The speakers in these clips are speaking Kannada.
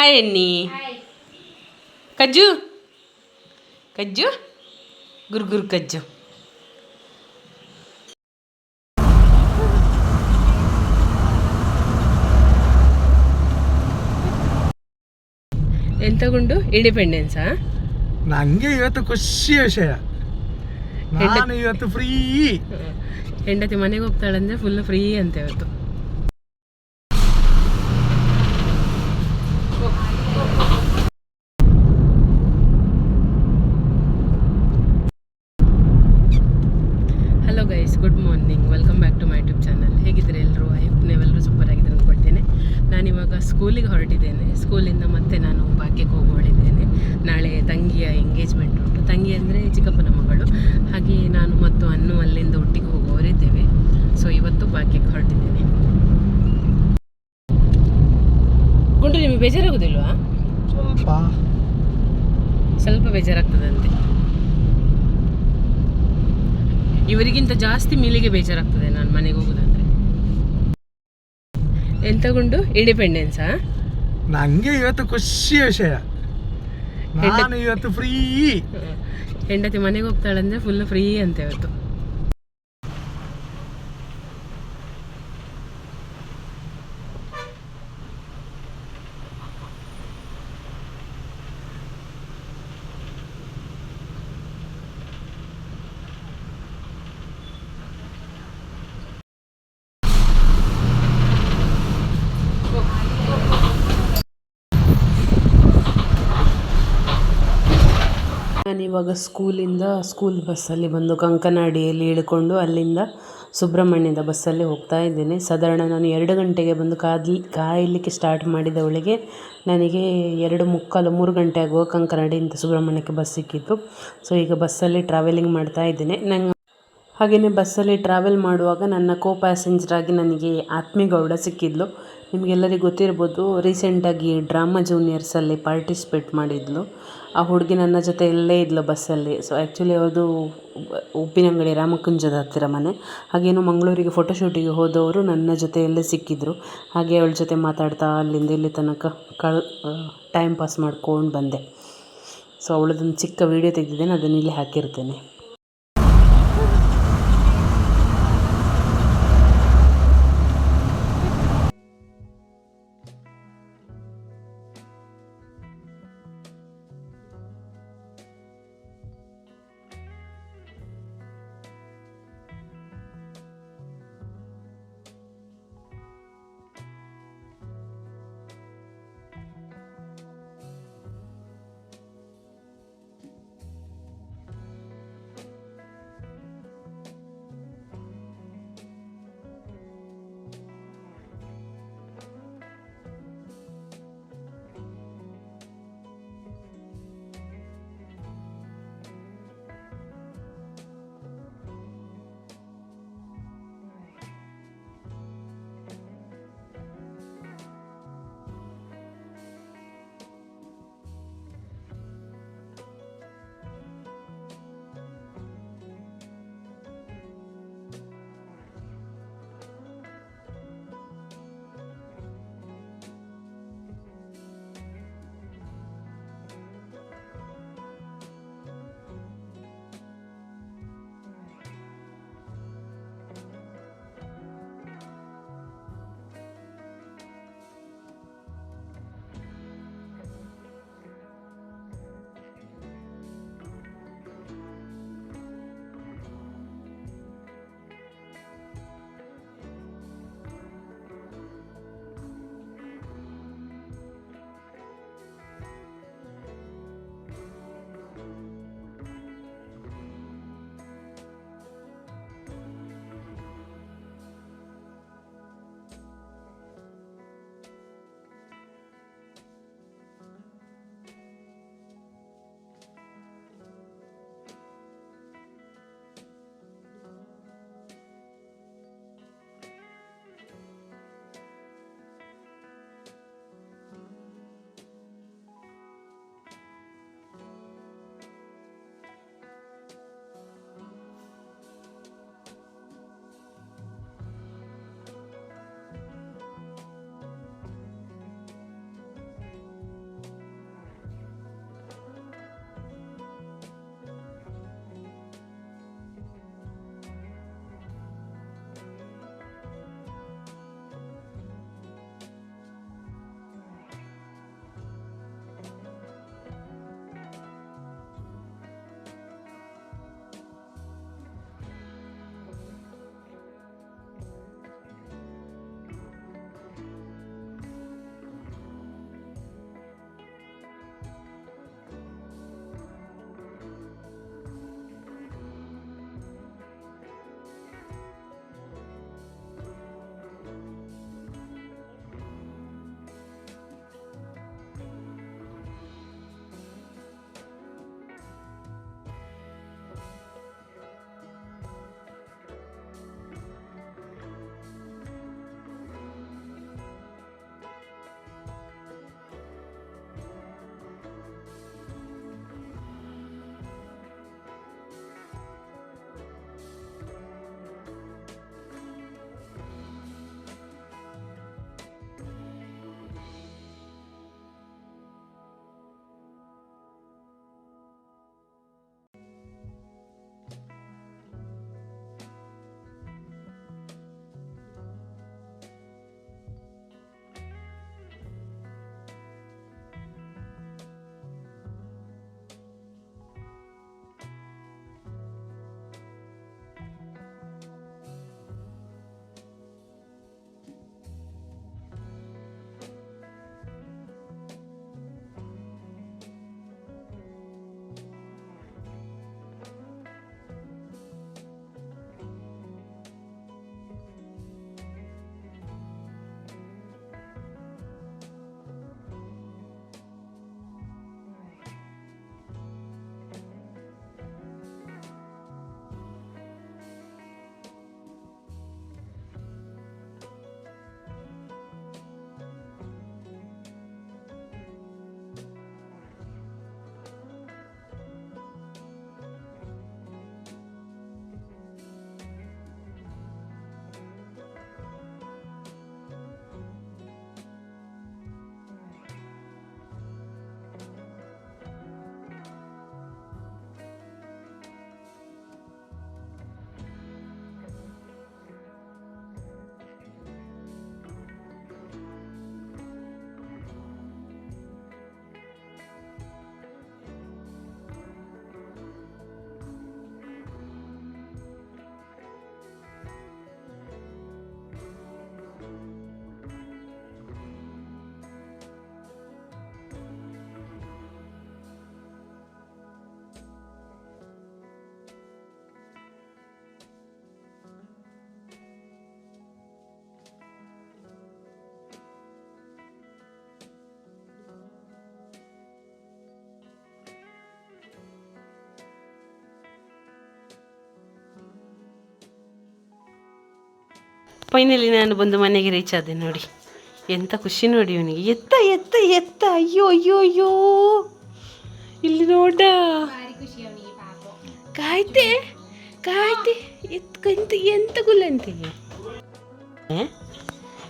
ಹಾಯ್ ಎನ್ನಿ ಕಜ್ಜು ಕಜ್ಜು ಗುರ್ಗುರ್ ಕಜ್ಜು. ಎಂತಗೊಂಡು ಇಂಡಿಪೆಂಡೆನ್ಸಾ? ನನಗೆ ಇವತ್ತು ಖುಷಿ ವಿಷಯ, ನಾನು ಇವತ್ತು ಫ್ರೀ. ಹೆಂಡತಿ ಮನೆಗೆ ಹೋಗ್ತಾಳಂದ್ರೆ ಫುಲ್ ಫ್ರೀ ಅಂತ ಇವತ್ತು. Hello guys, good morning, welcome back to my YouTube channel. ಹೇಗಿದ್ದೀರಾ ಎಲ್ಲರೂ? ಐ ಹೋಪ್ ನೀವೆಲ್ಲರೂ ಸೂಪರ್ ಆಗಿದ್ದೀರ ಅಂದ್ಕೊಳ್ತೇನೆ. ನಾನಿವಾಗ ಸ್ಕೂಲಿಗೆ ಹೊರಟಿದ್ದೇನೆ. ಸ್ಕೂಲಿಂದ ಮತ್ತೆ ನಾನು ಭಾಗ್ಯಕ್ಕೆ ಹೋಗಿದ್ದೇನೆ. ನಾಳೆ ತಂಗಿಯ ಎಂಗೇಜ್ಮೆಂಟ್ ಉಂಟು. ತಂಗಿ ಅಂದರೆ ಚಿಕ್ಕಪ್ಪನ ಮಗಳು. ಹಾಗೆ ನಾನು ಮತ್ತು ಅನ್ನು ಅಲ್ಲಿಂದ ಒಟ್ಟಿಗೆ ಹೋಗುವವರಿದ್ದೇವೆ. ಸೊ ಇವತ್ತು ಭಾಗ್ಯಕ್ಕೆ ಹೊರಟಿದ್ದೇನೆ. ಗುಂಡು, ನಿಮಗೆ ಬೇಜಾರಾಗೋದಿಲ್ವಾ? ಸ್ವಲ್ಪ ಬೇಜಾರಾಗ್ತದಂತೆ. ಇವರಿಗಿಂತ ಜಾಸ್ತಿ ಮೀಲಿಗೆ ಬೇಜಾರಾಗ್ತದೆ ನಾನು ಮನೆಗೆ ಹೋಗೋದಂದ್ರೆ. ಎಂತಗೊಂಡು ಇಂಡಿಪೆಂಡೆನ್ಸಾ? ನನಗೆ ಇವತ್ತು ಖುಷಿ ವಿಷಯ, ನಾನು ಇವತ್ತು ಫ್ರೀ. ಹೆಂಡತಿ ಮನೆಗೆ ಹೋಗ್ತಾಳಂದ್ರೆ ಫುಲ್ ಫ್ರೀ ಅಂತ ಇವತ್ತು. ನಾನಿವಾಗ ಸ್ಕೂಲ್ ಬಸ್ಸಲ್ಲಿ ಬಂದು ಕಂಕನಾಡಿಯಲ್ಲಿ ಇಳ್ಕೊಂಡು ಅಲ್ಲಿಂದ ಸುಬ್ರಹ್ಮಣ್ಯದ ಬಸ್ಸಲ್ಲಿ ಹೋಗ್ತಾ ಇದ್ದೇನೆ. ಸಾಧಾರಣ ನಾನು 2 ಗಂಟೆಗೆ ಬಂದು ಕಾಯಲಿಕ್ಕೆ ಸ್ಟಾರ್ಟ್ ಮಾಡಿದವಳಿಗೆ ನನಗೆ 2:45 3 ಗಂಟೆ ಆಗುವ ಕಂಕನಾಡಿಯಿಂದ ಸುಬ್ರಹ್ಮಣ್ಯಕ್ಕೆ ಬಸ್ ಸಿಕ್ಕಿತ್ತು. ಸೊ ಈಗ ಬಸ್ಸಲ್ಲಿ ಟ್ರಾವೆಲಿಂಗ್ ಮಾಡ್ತಾ ಇದ್ದೇನೆ. ಹಾಗೆಯೇ ಬಸ್ಸಲ್ಲಿ ಟ್ರಾವೆಲ್ ಮಾಡುವಾಗ ನನ್ನ ಪ್ಯಾಸೆಂಜರ್ ಆಗಿ ನನಗೆ ಆತ್ಮಿಗೌಡ ಸಿಕ್ಕಿದ್ಲು. ನಿಮಗೆಲ್ಲರಿಗೂ ಗೊತ್ತಿರ್ಬೋದು, ರೀಸೆಂಟಾಗಿ ಡ್ರಾಮಾ ಜೂನಿಯರ್ಸಲ್ಲಿ ಪಾರ್ಟಿಸಿಪೇಟ್ ಮಾಡಿದ್ಲು. ಆ ಹುಡುಗಿ ನನ್ನ ಜೊತೆ ಎಲ್ಲೇ ಇದ್ಲು ಬಸ್ಸಲ್ಲಿ. ಸೊ ಆ್ಯಕ್ಚುಲಿ ಅದು ಉಪ್ಪಿನಂಗಡಿ ರಾಮಕುಂಜದ ಹತ್ತಿರ ಮನೆ. ಹಾಗೇನು ಮಂಗಳೂರಿಗೆ ಫೋಟೋಶೂಟಿಗೆ ಹೋದವರು ನನ್ನ ಜೊತೆಯಲ್ಲೇ ಸಿಕ್ಕಿದ್ರು. ಹಾಗೆ ಅವಳ ಜೊತೆ ಮಾತಾಡ್ತಾ ಅಲ್ಲಿಂದ ಇಲ್ಲಿ ತನಕ ಟೈಮ್ ಪಾಸ್ ಮಾಡ್ಕೊಂಡು ಬಂದೆ. ಸೊ ಅವಳದೊಂದು ಚಿಕ್ಕ ವೀಡಿಯೋ ತೆಗೆದಿದ್ದೇನೆ, ಅದನ್ನು ಇಲ್ಲಿ ಹಾಕಿರ್ತೇನೆ. ಫೈನಲಿ ನಾನು ಬಂದು ಮನೆಗೆ ರೀಚ್ ಆದೆ ನೋಡಿ. ಎಂಥ ಖುಷಿ ನೋಡಿ ಇವನಿಗೆ. ಎತ್ತ ಎತ್ತ ಎತ್ತ, ಅಯ್ಯೋ ಅಯ್ಯೋ ಅಯ್ಯೋ, ಇಲ್ಲಿ ನೋಡ, ಕಾಯ್ತೆ ಕಾಯ್ತೆ ಎತ್ಕಂತ ಎಂತ ಗುಲ್ಲಂತೀವಿ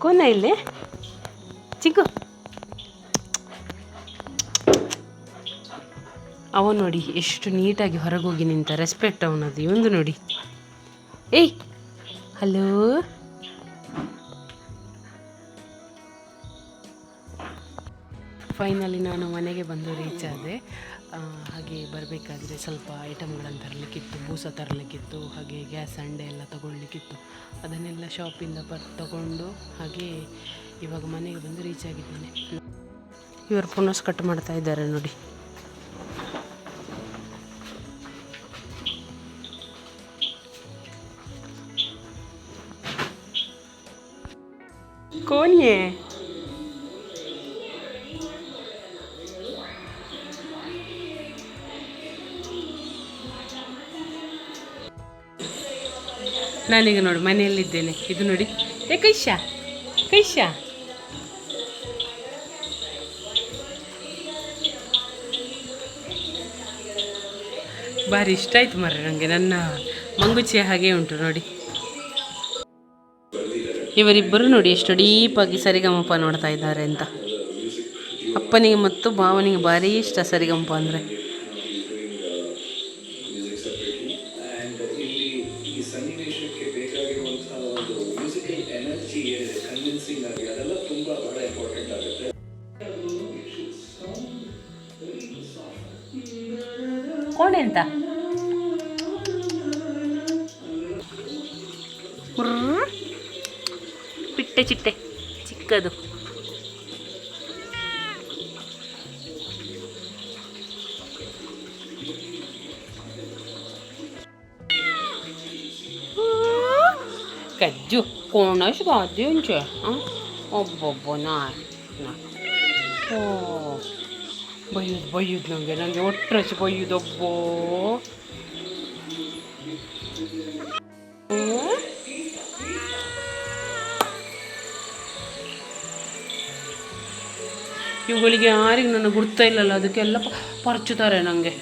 ಕೋನ ಇಲ್ಲೇ ಚಿಕ್ಕು. ಅವ ನೋಡಿ ಎಷ್ಟು ನೀಟಾಗಿ ಹೊರಗೋಗಿ ನಿಂತ, ರೆಸ್ಪೆಕ್ಟ್ ಅವನದು. ಇವಂದು ನೋಡಿ, ಏಯ್ ಹಲೋ. ಫೈನಲಿ ನಾನು ಮನೆಗೆ ಬಂದು ರೀಚ್ ಆದೆ. ಹಾಗೆ ಬರಬೇಕಾದ್ರೆ ಸ್ವಲ್ಪ ಐಟಮ್ಗಳನ್ನು ತರಲಿಕ್ಕಿತ್ತು, ಬೂಸ ತರಲಿಕ್ಕಿತ್ತು, ಹಾಗೆ ಗ್ಯಾಸ್ ಅಂಡೆ ಎಲ್ಲ ತೊಗೊಳ್ಲಿಕ್ಕಿತ್ತು. ಅದನ್ನೆಲ್ಲ ಶಾಪಿಂದ ತಗೊಂಡು ಹಾಗೆ ಇವಾಗ ಮನೆಗೆ ಬಂದು ರೀಚ್ ಆಗಿದ್ದೇನೆ. ಇವರು ಪುನಃ ಕಟ್ ಮಾಡ್ತಾ ಇದ್ದಾರೆ ನೋಡಿ. ಕೋನ್ಯೆ ನಾನೀಗ ನೋಡಿ ಮನೆಯಲ್ಲಿದ್ದೇನೆ. ಇದು ನೋಡಿ, ಏ ಕೈಶಾ ಕೈಶಾ, ಭಾರಿ ಇಷ್ಟ ಆಯ್ತು ಮಾರ್ರೆ ನನಗೆ. ನನ್ನ ಮಂಗುಚಿಯ ಹಾಗೆ ಉಂಟು ನೋಡಿ. ಇವರಿಬ್ಬರು ನೋಡಿ ಎಷ್ಟು ಡೀಪಾಗಿ ಸರಿಗಮಪ ನೋಡ್ತಾ ಇದ್ದಾರೆ ಅಂತ. ಅಪ್ಪನಿಗೆ ಮತ್ತು ಭಾವನಿಗೆ ಭಾರಿ ಇಷ್ಟ ಸರಿಗಮಪ ಅಂದರೆ. ಕೋಣೆ ಅಂತ ಚಿಟ್ಟೆ ಚಿಟ್ಟೆ ಚಿಕ್ಕದು. ಕಜ್ಜು ಕೋಣಸ್ ಗಾದೆ ಉಂಚೆ ಒಬ್ಬೊಬ್ಬ ಓ ಬೈಯುದು ನನಗೆ ಒಟ್ಟರಸಿ ಬೈಯುದೊಬ್ಬೋ. ಇವುಗಳಿಗೆ ಯಾರಿಗೆ ನನ್ನ ಗುರ್ತಾ ಇಲ್ಲಲ್ಲ, ಅದಕ್ಕೆಲ್ಲ ಪರ್ಚುತ್ತಾರೆ ನನಗೆ.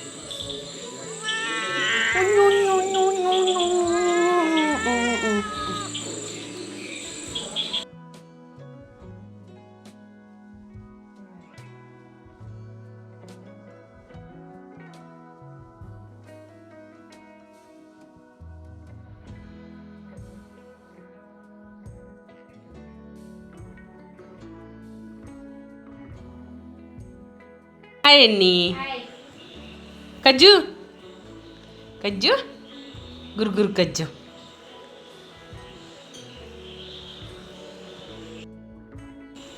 ಹಾಯ್ ಎನ್ನಿ, ಕಜ್ಜು ಕಜ್ಜು ಗುರುಗುರು ಕಜ್ಜು.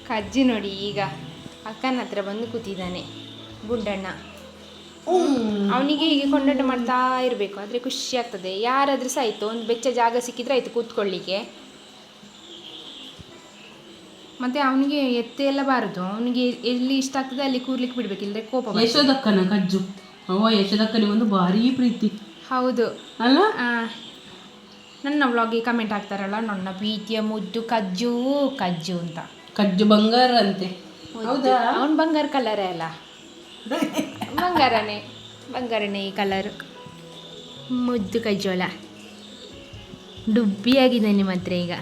ಕಜ್ಜಿ ನೋಡಿ ಈಗ ಅಕ್ಕನ ಹತ್ರ ಬಂದು ಕೂತಿದ್ದಾನೆ ಗುಂಡಣ್ಣ. ಅವನಿಗೆ ಹೀಗೆ ಕೊಂಡಾಟ ಮಾಡ್ತಾ ಇರಬೇಕು, ಆದರೆ ಖುಷಿ ಆಗ್ತದೆ. ಯಾರಾದ್ರೂ ಸಹ ಆಯಿತು, ಒಂದು ಬೆಚ್ಚ ಜಾಗ ಸಿಕ್ಕಿದ್ರೆ ಆಯಿತು ಕೂತ್ಕೊಳ್ಳಿಕ್ಕೆ. ಮತ್ತೆ ಅವನಿಗೆ ಎತ್ತೆ ಎಲ್ಲ ಬಾರದು, ಅವನಿಗೆ ಎಲ್ಲಿ ಇಷ್ಟ ಆಗ್ತದೆ ಅಲ್ಲಿ ಕೂರ್ಲಿಕ್ಕೆ ಬಿಡ್ಬೇಕು, ಇಲ್ಲದೆ ಕೋಪ. ಯಶೋದಕ್ಕನ ಕಜ್ಜು, ಯಶೋದಕ್ಕನಿಗೆ ಒಂದು ಭಾರಿ ಪ್ರೀತಿ. ಹೌದು ಅಲ್ಲ? ನನ್ನ ವ್ಲಾಗಿಗೆ ಕಮೆಂಟ್ ಹಾಕ್ತಾರಲ್ಲ, ನನ್ನ ಪ್ರೀತಿಯ ಮುದ್ದು ಕಜ್ಜು ಕಜ್ಜು ಅಂತ. ಕಜ್ಜು ಬಂಗಾರ ಅಂತೆ. ಹೌದಾ? ಅವನು ಬಂಗಾರ ಕಲರೇ ಅಲ್ಲ, ಬಂಗಾರನೇ ಈ ಕಲರು. ಮುದ್ದು ಕಜ್ಜೋಳ ಡುಬ್ಬಿಯಾಗಿದೆ ನಿಮ್ಮ ಹತ್ರ ಈಗ.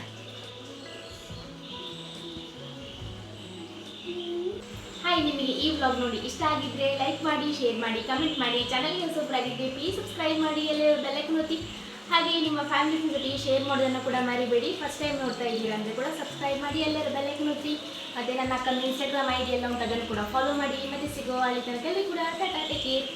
ಹಾಯ್, ನಿಮಗೆ ಈ ವ್ಲಾಗ್ ನೋಡಿ ಇಷ್ಟ ಆಗಿದ್ರೆ ಲೈಕ್ ಮಾಡಿ, ಶೇರ್ ಮಾಡಿ, ಕಮೆಂಟ್ ಮಾಡಿ. ಚಾನಲ್ಗೆ ಹೊಸಬರಾಗಿದ್ದರೆ ಪ್ಲೀಸ್ ಸಬ್ಸ್ಕ್ರೈಬ್ ಮಾಡಿ, ಎಲ್ಲರೂ ಬೆಲ್ ಐಕಾನ್ ಒತ್ತಿ. ಹಾಗೆ ನಿಮ್ಮ ಫ್ಯಾಮಿಲಿ ಜೊತೆ ಶೇರ್ ಮಾಡೋದನ್ನು ಕೂಡ ಮರಿಬೇಡಿ. ಫಸ್ಟ್ ಟೈಮ್ ನೋಡ್ತಾ ಇದ್ದೀರಾ ಅಂದರೆ ಕೂಡ ಸಬ್ಸ್ಕ್ರೈಬ್ ಮಾಡಿ, ಎಲ್ಲರೂ ಬೆಲ್ ಐಕಾನ್ ಒತ್ತಿ. ಮತ್ತು ನನ್ನ ಅಕ್ಕನ ಇನ್ಸ್ಟಾಗ್ರಾಮ್ ID ಎಲ್ಲ ಉಂಟು, ಅದನ್ನು ಕೂಡ ಫಾಲೋ ಮಾಡಿ. ಮತ್ತೆ ಸಿಗೋ ಅಲ್ಲಿ ತನಕ ಕೂಡ ಟಾಟಾ, ಟೇಕ್ ಕೇರ್.